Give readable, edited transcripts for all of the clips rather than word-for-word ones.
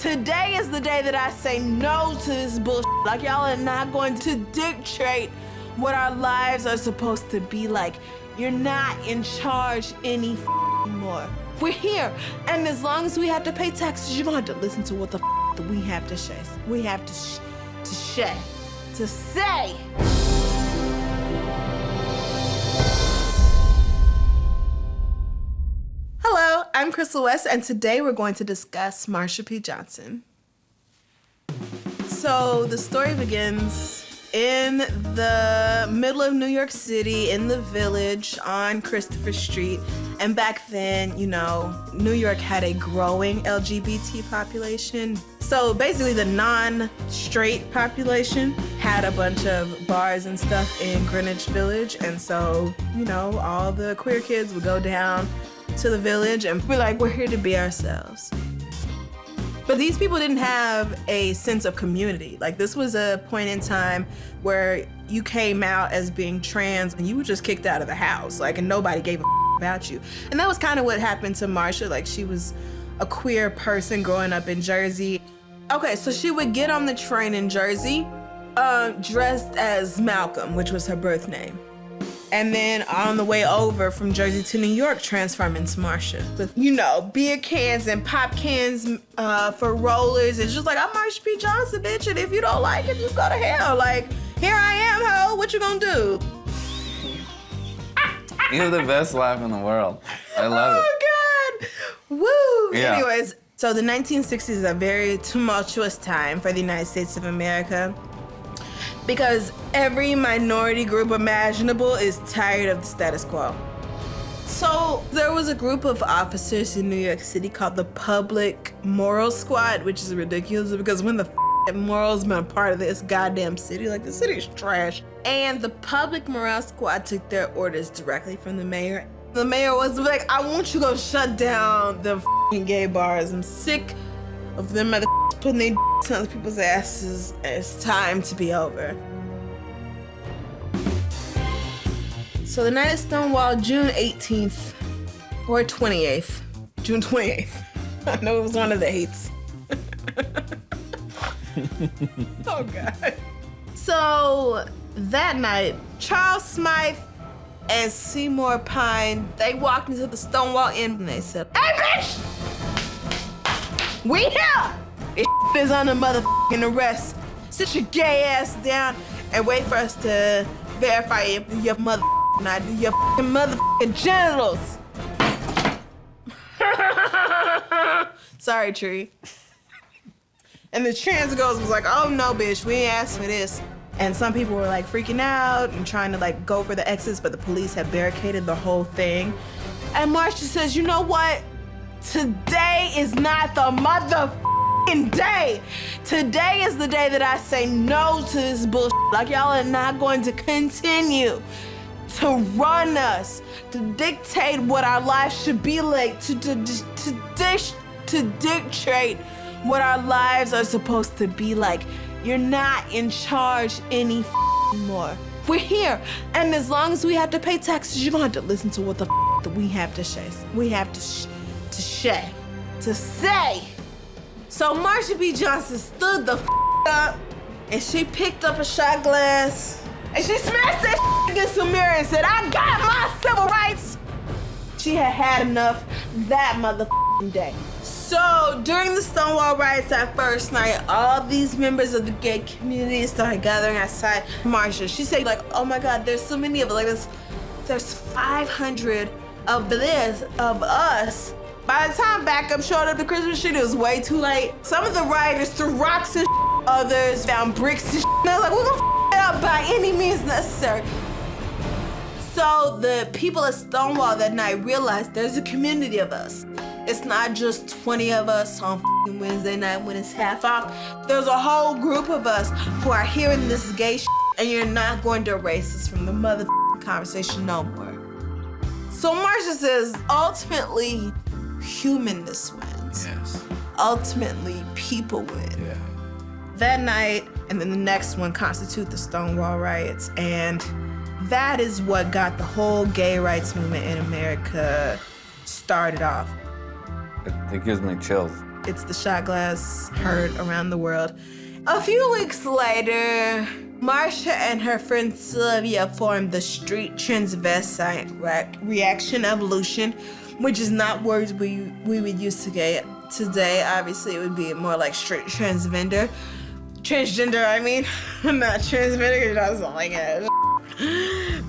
Today is the day that I say no to this bullshit. Like, y'all are not going to dictate what our lives are supposed to be like. You're not in charge anymore. We're here, and as long as we have to pay taxes, you're gonna have to listen to what the that we have to say. We have to say. Hello, I'm Crystal West, and today we're going to discuss Marsha P. Johnson. So the story begins in the middle of New York City, in the Village on Christopher Street. And back then, you know, New York had a growing LGBT population. So basically the non-straight population had a bunch of bars and stuff in Greenwich Village. And so, you know, all the queer kids would go down to the Village and be like, we're here to be ourselves. But these people didn't have a sense of community. Like, this was a point in time where you came out as being trans and you were just kicked out of the house, like, and nobody gave a about you. And that was kind of what happened to Marsha. Like, she was a queer person growing up in Jersey. Okay, so she would get on the train in Jersey dressed as Malcolm, which was her birth name. And then on the way over from Jersey to New York, transform into Marsha with, you know, beer cans and pop cans for rollers. It's just like, I'm Marsha P. Johnson, bitch, and if you don't like it, you go to hell. Like, here I am, ho, what you gonna do? You have the best laugh in the world. I love it. Oh, God. Woo. Yeah. Anyways, so the 1960s is a very tumultuous time for the United States of America because every minority group imaginable is tired of the status quo. So there was a group of officers in New York City called the Public Moral Squad, which is ridiculous because when the morals been a part of this goddamn city, like, the city's trash. And the Public Morale Squad took their orders directly from the mayor. The mayor was like, I want you to go shut down the gay bars. I'm sick of them putting their on other people's asses. It's time to be over. So the night of Stonewall, June 18th or 28th. June 28th. I know it was one of the 8s. Oh, God. So that night, Charles Smythe and Seymour Pine, they walked into the Stonewall Inn and they said, hey, bitch! We here! This is on the motherfucking arrest. Sit your gay ass down and wait for us to verify your motherfucking your motherfucking genitals. Sorry, Tree. And the trans girls was like, oh no, bitch, we ain't asked for this. And some people were like freaking out and trying to like go for the exits, but the police had barricaded the whole thing. And Marsha says, you know what? Today is not the motherfucking day. Today is the day that I say no to this bullshit. Like, y'all are not going to continue to run us, to dictate what our lives should be like, to dictate what our lives are supposed to be like. You're not in charge anymore. We're here, and as long as we have to pay taxes, you're gonna have to listen to what the that we have to say. We have to say. So Marsha P. Johnson stood the up, and she picked up a shot glass, and she smashed that against the mirror and said, I got my civil rights. She had had enough that motherfucking day. So during the Stonewall Riots that first night, all these members of the gay community started gathering outside Marsha. She said, like, oh my God, there's so many of it. Like, there's 500 of us. By the time backup showed up to Christmas Street, it was way too late. Some of the rioters threw rocks and others found bricks and They were like, we're gonna it up by any means necessary. So the people at Stonewall that night realized there's a community of us. It's not just 20 of us on Wednesday night when it's half off. There's a whole group of us who are hearing this gay and you're not going to erase us from the conversation no more. So Marsha says, ultimately, humanness wins. Yes. Ultimately, people win. Yeah. That night, and then the next one constitute the Stonewall Riots, and that is what got the whole gay rights movement in America started off. It gives me chills. It's the shot glass heard around the world. A few weeks later, Marsha and her friend Sylvia formed the Street Transvestite Reaction Evolution, which is not words we would use today. Obviously, it would be more like street transgender. Transgender, I mean. Not transgender, because that's not like it.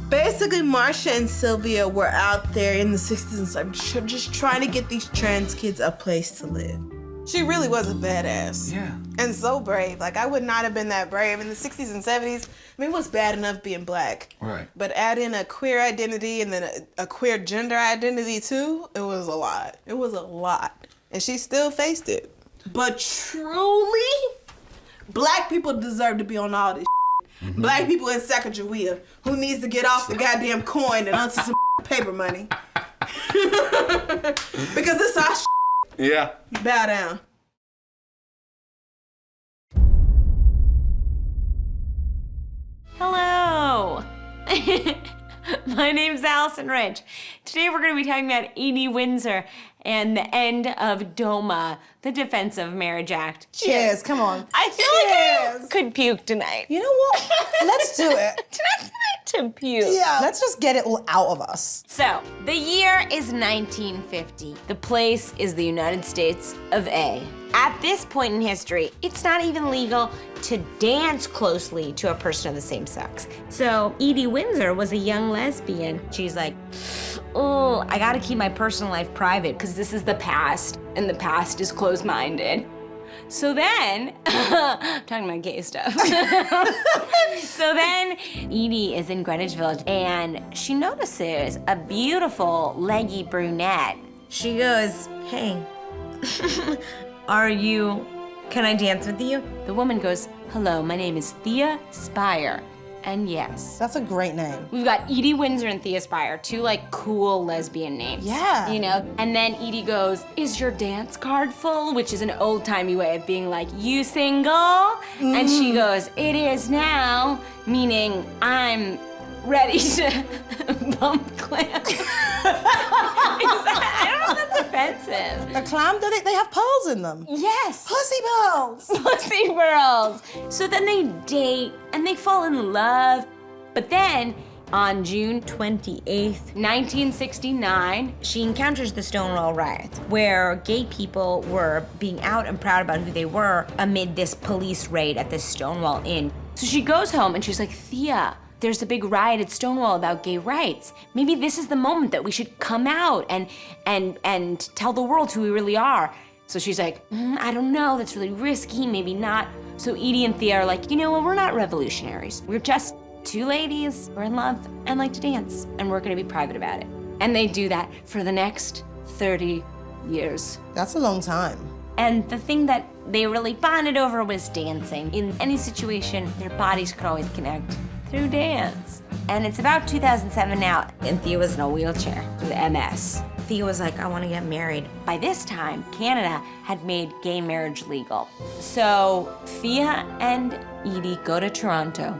Basically, Marsha and Sylvia were out there in the 60s and 70s just trying to get these trans kids a place to live. She really was a badass. Yeah. And so brave. Like, I would not have been that brave in the 60s and 70s. I mean, it was bad enough being black. Right. But add in a queer identity and then a queer gender identity too, it was a lot. It was a lot. And she still faced it. But truly, black people deserve to be on all this. Mm-hmm. Black people in Sacagawea who needs to get off the goddamn coin and onto some paper money. Because it's our Yeah. Bow down. Hello. My name's Allison Rich. Today we're going to be talking about Edie Windsor and the end of DOMA, the Defense of Marriage Act. Cheers, come on. I feel like I could puke tonight. You know what? Let's do it. Tonight's the night to puke. Yeah. Let's just get it all out of us. So, the year is 1950. The place is the United States of A. At this point in history, it's not even legal to dance closely to a person of the same sex. So Edie Windsor was a young lesbian. She's like, oh, I gotta keep my personal life private because this is the past, and the past is closed-minded. So then, I'm talking about gay stuff. So then, Edie is in Greenwich Village, and she notices a beautiful, leggy brunette. She goes, hey, can I dance with you? The woman goes, hello, my name is Thea Spire. And yes. That's a great name. We've got Edie Windsor and Thea Spire, two like cool lesbian names. Yeah. You know? And then Edie goes, is your dance card full? Which is an old-timey way of being like, you single? Mm. And she goes, it is now, meaning I'm ready to bump clam. I don't know if that's offensive. A clam, do they have pearls in them? Yes. Pussy pearls. Pussy pearls. So then they date and they fall in love. But then on June 28th, 1969, she encounters the Stonewall Riots, where gay people were being out and proud about who they were amid this police raid at the Stonewall Inn. So she goes home and she's like, Thea, there's a big riot at Stonewall about gay rights. Maybe this is the moment that we should come out and tell the world who we really are. So she's like, I don't know, that's really risky, maybe not. So Edie and Thea are like, you know what, we're not revolutionaries. We're just two ladies, we're in love and like to dance, and we're gonna be private about it. And they do that for the next 30 years. That's a long time. And the thing that they really bonded over was dancing. In any situation, their bodies could always connect through dance. And it's about 2007 now, and Thea was in a wheelchair with MS. Thea was like, I want to get married. By this time, Canada had made gay marriage legal. So Thea and Edie go to Toronto,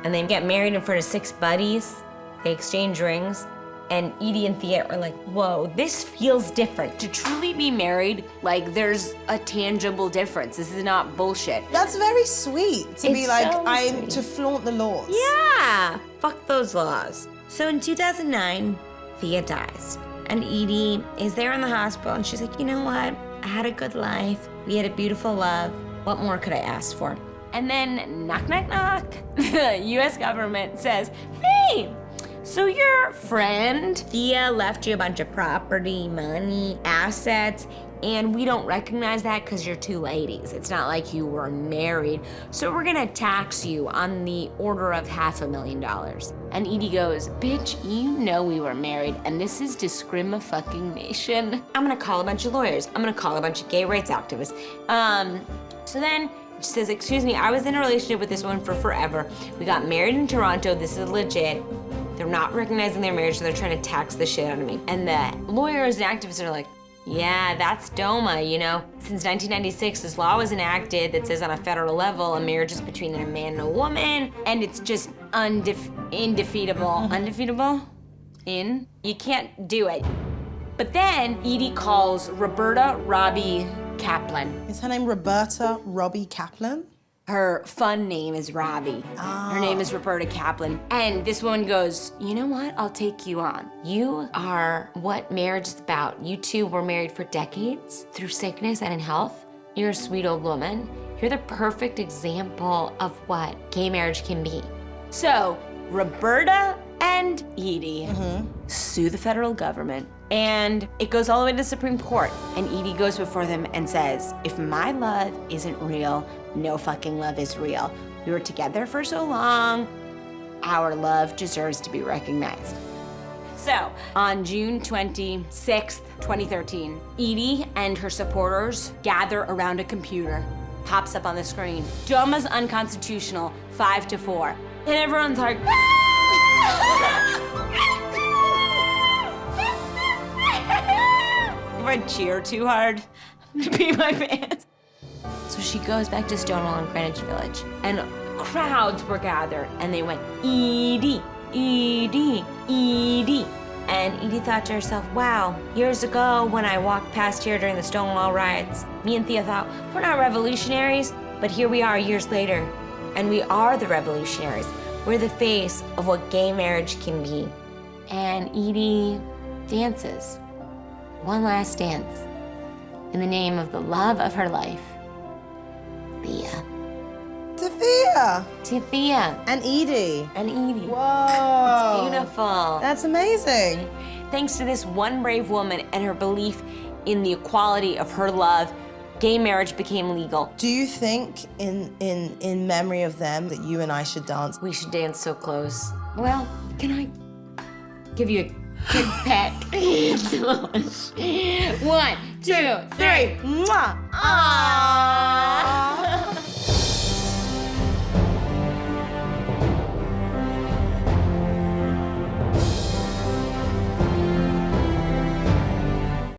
and they get married in front of 6 buddies. They exchange rings. And Edie and Thea are like, whoa, this feels different. To truly be married, like there's a tangible difference. This is not bullshit. That's very sweet to be like, so I'm sweet. to flaunt the laws. Yeah, fuck those laws. So in 2009, Thea dies. And Edie is there in the hospital and she's like, you know what? I had a good life. We had a beautiful love. What more could I ask for? And then knock, knock, knock. The US government says, hey, so your friend, Thea, left you a bunch of property, money, assets, and we don't recognize that because you're two ladies. It's not like you were married. So we're gonna tax you on the order of $500,000. And Edie goes, bitch, you know we were married and this is discrimination. I'm gonna call a bunch of lawyers. I'm gonna call a bunch of gay rights activists. So then she says, excuse me, I was in a relationship with this one for forever. We got married in Toronto, this is legit. They're not recognizing their marriage, so they're trying to tax the shit out of me. And the lawyers and activists are like, yeah, that's DOMA, you know? Since 1996, this law was enacted that says on a federal level, a marriage is between a man and a woman, and it's just indefeatable. Undefeatable? You can't do it. But then Edie calls Roberta Robbie Kaplan. Is her name Roberta Robbie Kaplan? Her fun name is Robbie. Her name is Roberta Kaplan. And this woman goes, you know what? I'll take you on. You are what marriage is about. You two were married for decades through sickness and in health. You're a sweet old woman. You're the perfect example of what gay marriage can be. So Roberta and Edie sue the federal government, and it goes all the way to the Supreme Court. And Edie goes before them and says, if my love isn't real, no fucking love is real. We were together for so long. Our love deserves to be recognized. So, on June 26th, 2013, Edie and her supporters gather around a computer. Pops up on the screen, DOMA's unconstitutional, 5-4. And everyone's like, if I cheer too hard to be my fans. So she goes back to Stonewall in Greenwich Village, and crowds were gathered, and they went, Edie, Edie, Edie. And Edie thought to herself, wow, years ago when I walked past here during the Stonewall Riots, me and Thea thought, we're not revolutionaries, but here we are years later, and we are the revolutionaries. We're the face of what gay marriage can be. And Edie dances one last dance in the name of the love of her life, Thea. To Thea. To Thea. And Edie. And Edie. Whoa. It's beautiful. That's amazing. Thanks to this one brave woman and her belief in the equality of her love, gay marriage became legal. Do you think in memory of them that you and I should dance? We should dance so close. Well, can I give you a quick peck? 1, 2, 3. Mwah. Aww.